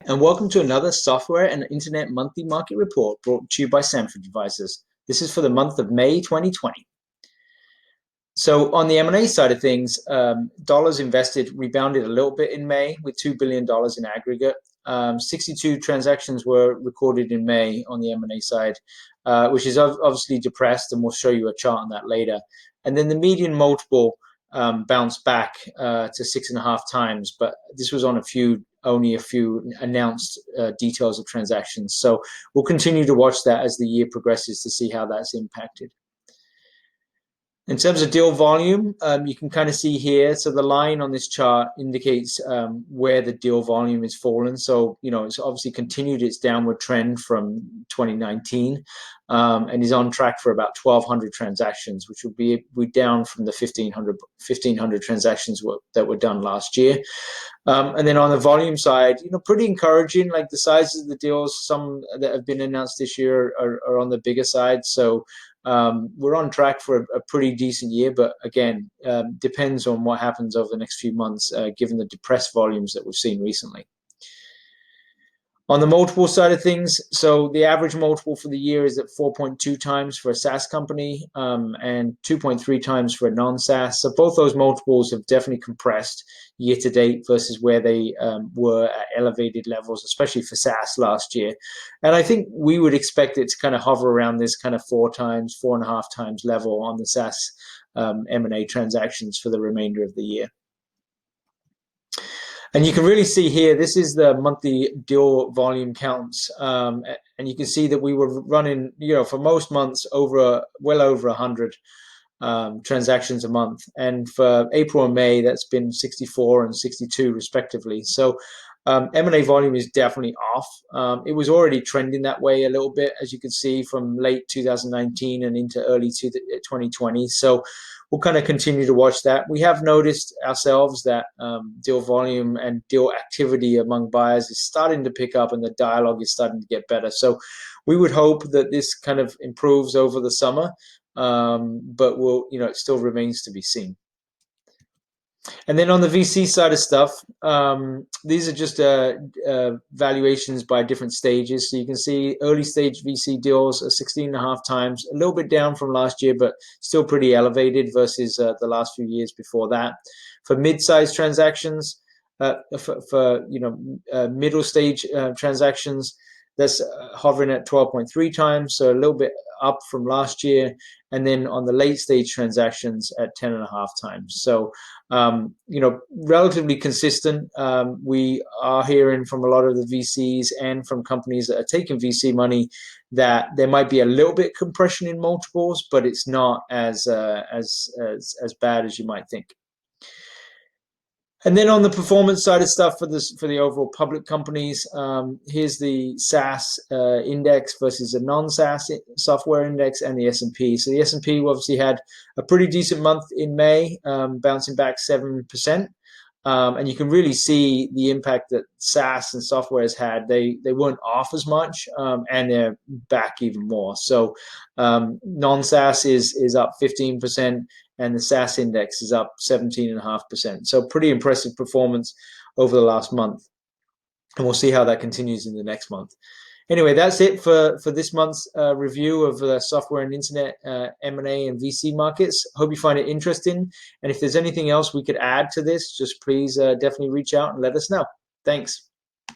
and welcome to another Software and Internet Monthly Market Report brought to you by Sanford Advisors. This is for the month of May 2020. So on the M&A side of things, dollars invested rebounded a little bit in May with $2 billion in aggregate. 62 transactions were recorded in May on the M&A side, which is obviously depressed, and we'll show you a chart on that later. And then the median multiple bounced back to 6.5 times, but this was on only a few announced details of transactions. So we'll continue to watch that as the year progresses to see how that's impacted. In terms of deal volume, you can kind of see here. So the line on this chart indicates where the deal volume is fallen. So, it's obviously continued its downward trend from 2019 and is on track for about 1,200 transactions, which will be down from the 1,500 transactions that were done last year. And then on the volume side, pretty encouraging. Like the sizes of the deals, some that have been announced this year are on the bigger side. So we're on track for a pretty decent year, but again, depends on what happens over the next few months, given the depressed volumes that we've seen recently. On the multiple side of things, so the average multiple for the year is at 4.2 times for a SaaS company and 2.3 times for a non-SaaS. So both those multiples have definitely compressed year to date versus where they were at elevated levels, especially for SaaS last year. And I think we would expect it to kind of hover around this kind of 4.5 times level on the SaaS M&A transactions for the remainder of the year. And you can really see here, this is the monthly deal volume counts. And you can see that we were running, for most months well over 100 transactions a month. And for April and May, that's been 64 and 62 respectively. So M&A volume is definitely off. It was already trending that way a little bit, as you can see, from late 2019 and into early 2020. So we'll kind of continue to watch that. We have noticed ourselves that deal volume and deal activity among buyers is starting to pick up, and the dialogue is starting to get better. So we would hope that this kind of improves over the summer, but it still remains to be seen. And then on the VC side of stuff, these are just valuations by different stages. So you can see early stage VC deals are 16.5 times, a little bit down from last year, but still pretty elevated versus the last few years before that. For mid-sized transactions, middle stage transactions, that's hovering at 12.3 times, so a little bit up from last year. And then on the late stage transactions at 10.5 times. So, relatively consistent. We are hearing from a lot of the VCs and from companies that are taking VC money that there might be a little bit compression in multiples, but it's not as bad as you might think. And then on the performance side of stuff for the overall public companies, here's the SaaS index versus a non-SaaS software index and the S&P. So the S&P obviously had a pretty decent month in May, bouncing back 7%. And you can really see the impact that SaaS and software has had. They weren't off as much, and they're back even more. So non-SaaS is up 15%. And the SaaS index is up 17.5%. So pretty impressive performance over the last month. And we'll see how that continues in the next month. Anyway, that's it for this month's review of the software and internet M&A and VC markets. Hope you find it interesting. And if there's anything else we could add to this, just please definitely reach out and let us know. Thanks.